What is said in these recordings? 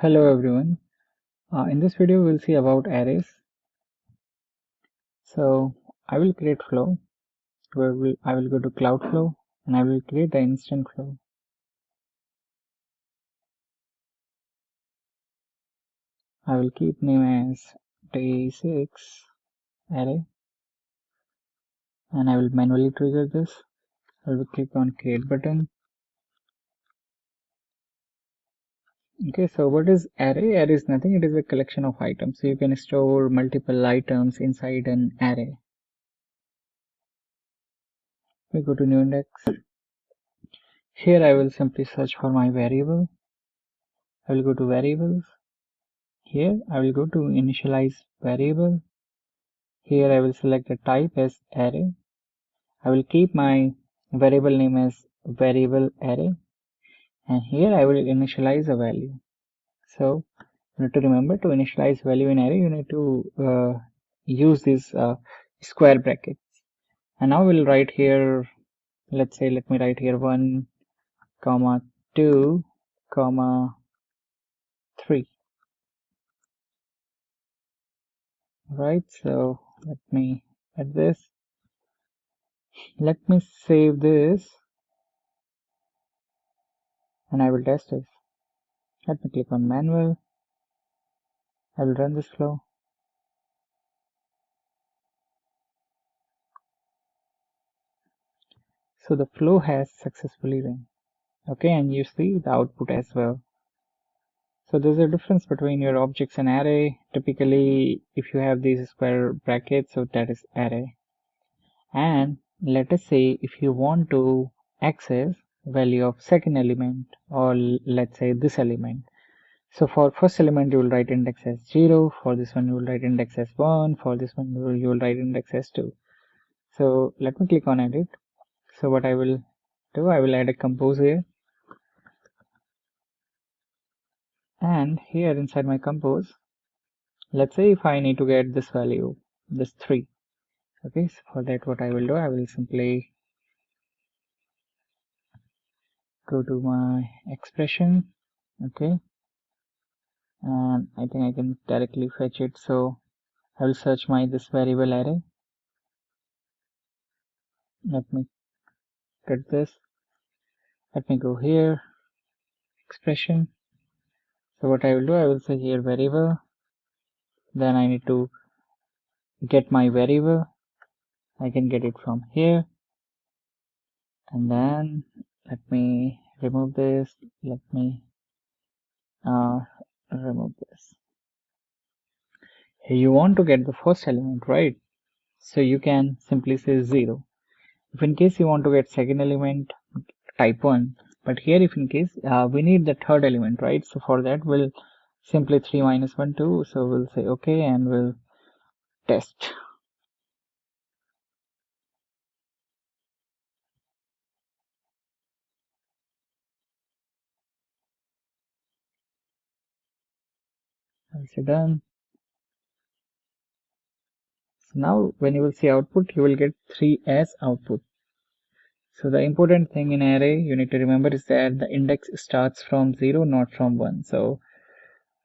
Hello everyone. In this video we'll see about arrays. So I will create flow where I will go to cloud flow and I will create the instant flow. I will keep name as DAY6 array and I will manually trigger this. I will click on create button. Okay, so what is array? Array is nothing, it is a collection of items. So you can store multiple items inside an array. We go to new index. Here I will simply search for my variable. I will go to variables. Here I will go to initialize variable. Here I will select the type as array. I will keep my variable name as variable array, and here I will initialize a value. So you need to remember, to initialize value in array you need to use these square brackets. And now we'll write here, let me write here 1 comma 2 comma 3. Right, so let me add this. Let me save this and I will test this. Let me click on manual. I will run this flow. So the flow has successfully run. Okay, and you see the output as well. So there's a difference between your objects and array. Typically, if you have these square brackets, so that is array. And let us say if you want to access value of second element, or let's say this element. So for first element you will write index as 0, for this one you will write index as 1, for this one you will write index as 2. So let me click on edit. So what I will do, I will add a compose here, and here inside my compose, let's say if I need to get this value, this 3. Okay, so for that what I will do, I will simply go to my expression. Okay, and I think I can directly fetch it. So I will search my this variable array. Let me cut this. Let me go here, expression. So what I will do, I will say here variable, then I need to get my variable. I can get it from here, and then let me remove this. Let me remove this. You want to get the first element, right? So you can simply say 0. If in case you want to get second element, type 1. But here if in case we need the third element, right? So for that we'll simply 3 minus 1 2. So we'll say okay and we'll test. I'll say done. So now when you will see output, you will get 3 as output. So the important thing in array you need to remember is that the index starts from 0, not from 1. So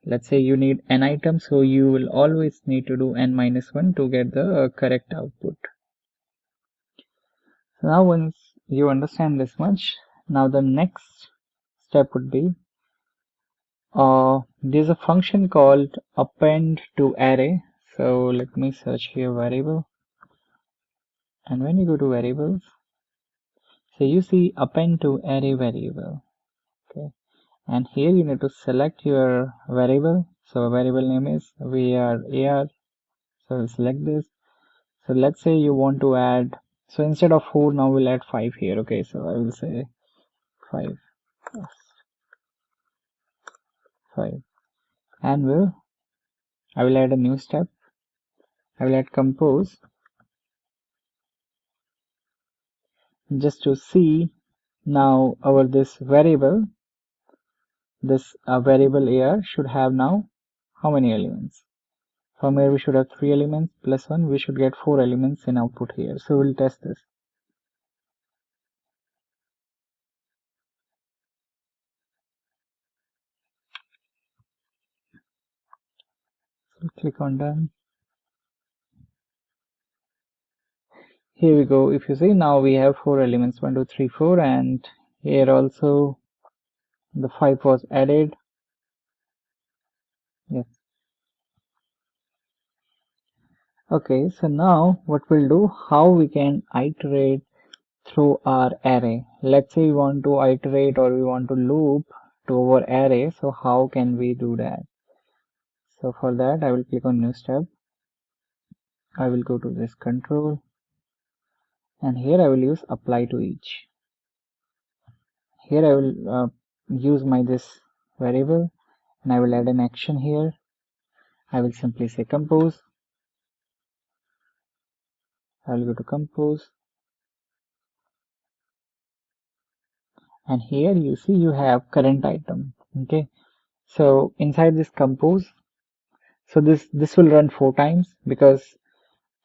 let's say you need n items, so you will always need to do n minus 1 to get the correct output. So now once you understand this much, now the next step would be there's a function called append to array. So let me search here variable, and when you go to variables, so you see append to array variable. Okay, and here you need to select your variable. So variable name is var. So select this. So let's say you want to add, so instead of 4 now we'll add 5 here. Okay, so I will say 5 and I will add a new step. I will add compose just to see now our this variable ar should have now how many elements. From here we should have 3 elements plus 1, we should get 4 elements in output here. So we'll test this. So click on done. Here we go. If you see, now we have 4 elements, 1 2 3 4, and here also the 5 was added. Yes. Okay, so now what we'll do, how we can iterate through our array. Let's say we want to iterate or we want to loop to our array. So how can we do that? So for that I will click on new step. I will go to this control, and here I will use apply to each. Here I will use my this variable, and I will add an action here. I will simply say compose. I will go to compose, and here you see you have current item. Okay, so inside this compose, so this will run 4 times because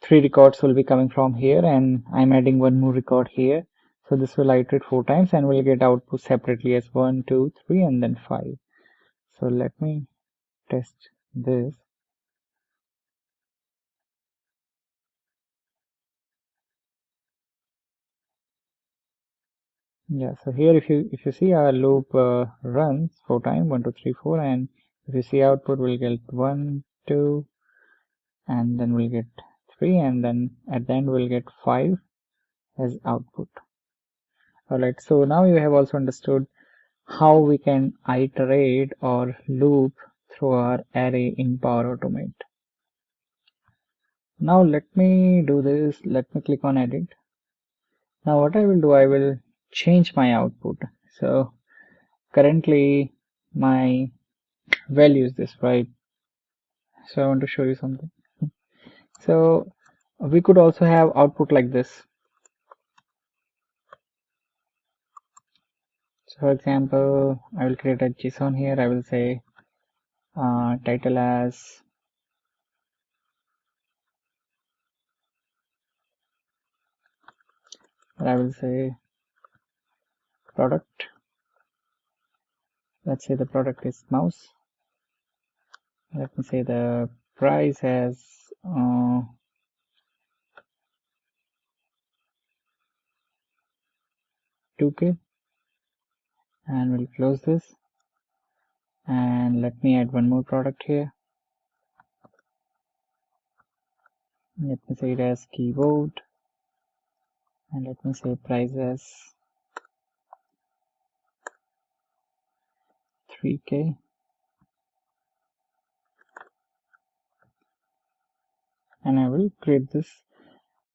3 records will be coming from here, and I'm adding one more record here. So this will iterate 4 times and we'll get output separately as 1 2 3 and then 5. So let me test this. Yeah, so here if you see our loop runs 4 times, 1 2 3 4, and if you see output we'll get 1 2 and then we'll get 3, and then at the end we'll get 5 as output. Alright, so now you have also understood how we can iterate or loop through our array in Power Automate. Now let me do this. Let me click on edit. Now what I will do, I will change my output. So currently my value is this, right? So I want to show you something. So we could also have output like this. So for example, I will create a JSON here. I will say title as I will say product. Let's say the product is mouse. Let me say the price as 2K, and we'll close this, and let me add one more product here. Let me say it as keyboard, and let me say price as 3K, and I will create this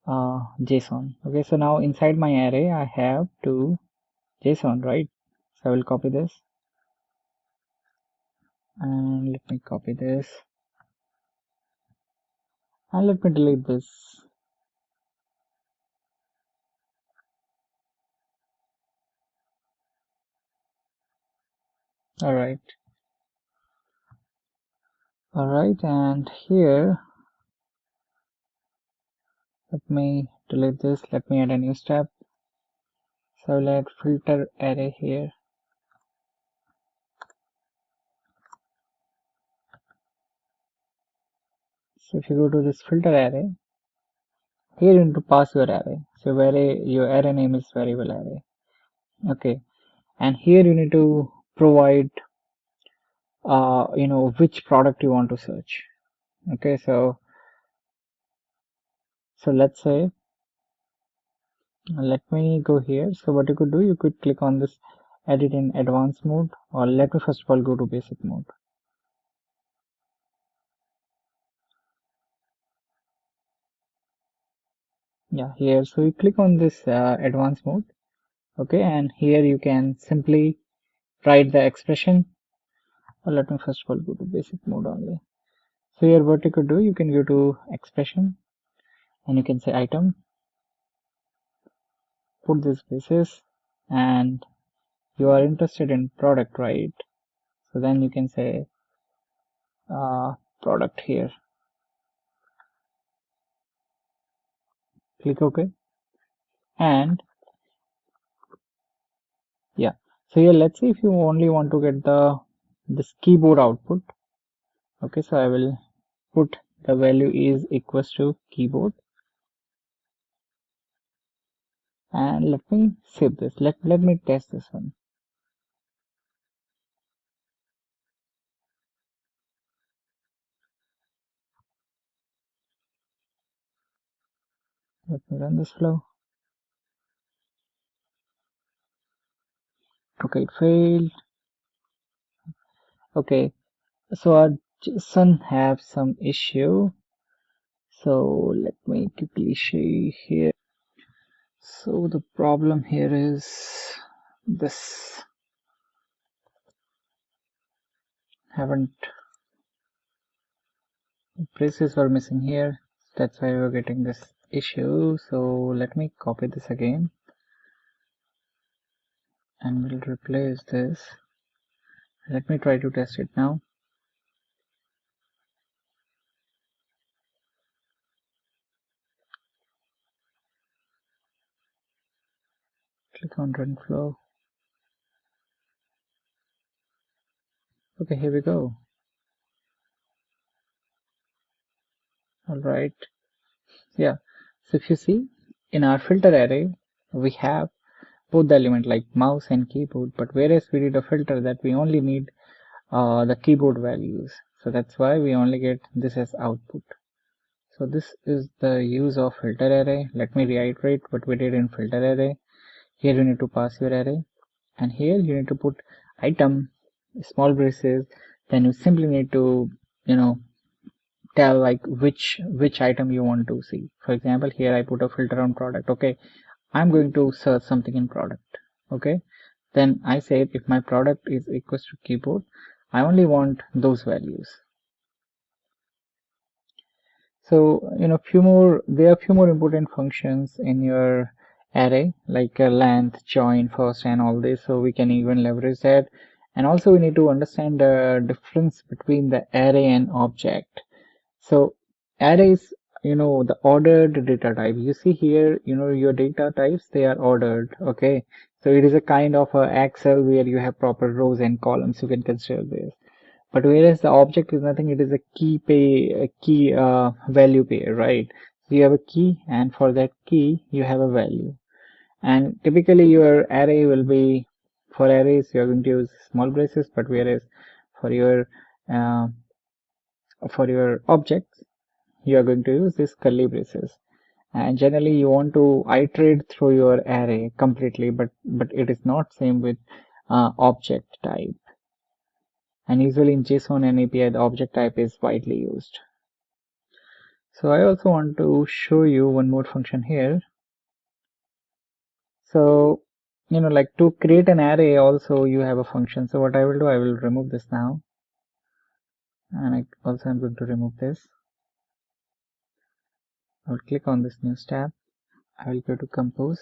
JSON. Okay, so now inside my array I have two JSON, right? So I will copy this, and let me copy this, and let me delete this. Alright, and here let me delete this. Let me add a new step. So I will add filter array here. So if you go to this filter array, here you need to pass your array. So your array name is variable array. Okay, and here you need to provide which product you want to search. Okay, so let's say, let me go here. So what you could do, you could click on this edit in advanced mode, or let me first of all go to basic mode. Yeah, here, so you click on this advanced mode. Okay, and here you can simply write the expression, or let me first of all go to basic mode only. So here what you could do, you can go to expression, and you can say item, put this basis, and you are interested in product, right? So then you can say product here, click OK, and yeah, so here let's see if you only want to get this keyboard output. Okay, so I will output the value is equals to keyboard. And let me save this. Let me test this one. Let me run this flow. Okay, it failed. Okay, so our JSON have some issue. So let me quickly show you here. So the problem here is this. Haven't braces were missing here. That's why we're getting this issue. So let me copy this again and we'll replace this. Let me try to test it now. Click on run flow. Okay, here we go. All right. Yeah. So if you see in our filter array, we have both the element like mouse and keyboard, but whereas we did a filter that we only need the keyboard values. So that's why we only get this as output. So this is the use of filter array. Let me reiterate what we did in filter array. Here you need to pass your array, and here you need to put item, small braces. Then you simply need to, tell like which item you want to see. For example, here I put a filter on product. Okay, I'm going to search something in product. Okay, then I say if my product is equals to keyboard, I only want those values. So there are few more important functions in your array like length, join, first, and all this, so we can even leverage that. And also we need to understand the difference between the array and object. So arrays, the ordered data type, you see here, your data types, they are ordered. Okay, so it is a kind of a Excel where you have proper rows and columns, you can consider this. But whereas the object is nothing, it is a key value pair, right? So you have a key, and for that key you have a value. And typically your array will be, for arrays you are going to use small braces, but whereas for your objects you are going to use this curly braces. And generally you want to iterate through your array completely, but it is not same with object type. And usually in JSON and API, the object type is widely used. So I also want to show you one more function here. So, like to create an array also you have a function. So what I will do, I will remove this now. And I'm going to remove this. I will click on this news tab. I will go to compose.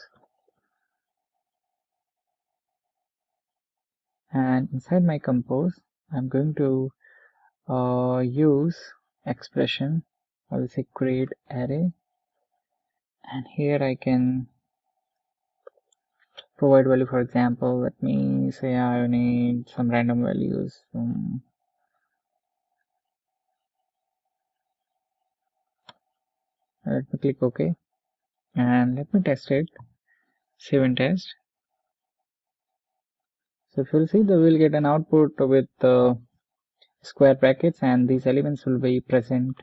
And inside my compose, I'm going to use expression. I will say create array. And here I can provide value. For example, let me say I need some random values. Let me click OK and let me test it. Save and test. So if you'll see, we will get an output with square brackets, and these elements will be present.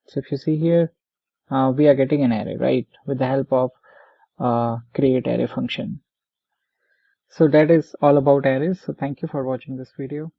So if you see here, we are getting an array, right, with the help of create array function. So that is all about arrays. So thank you for watching this video.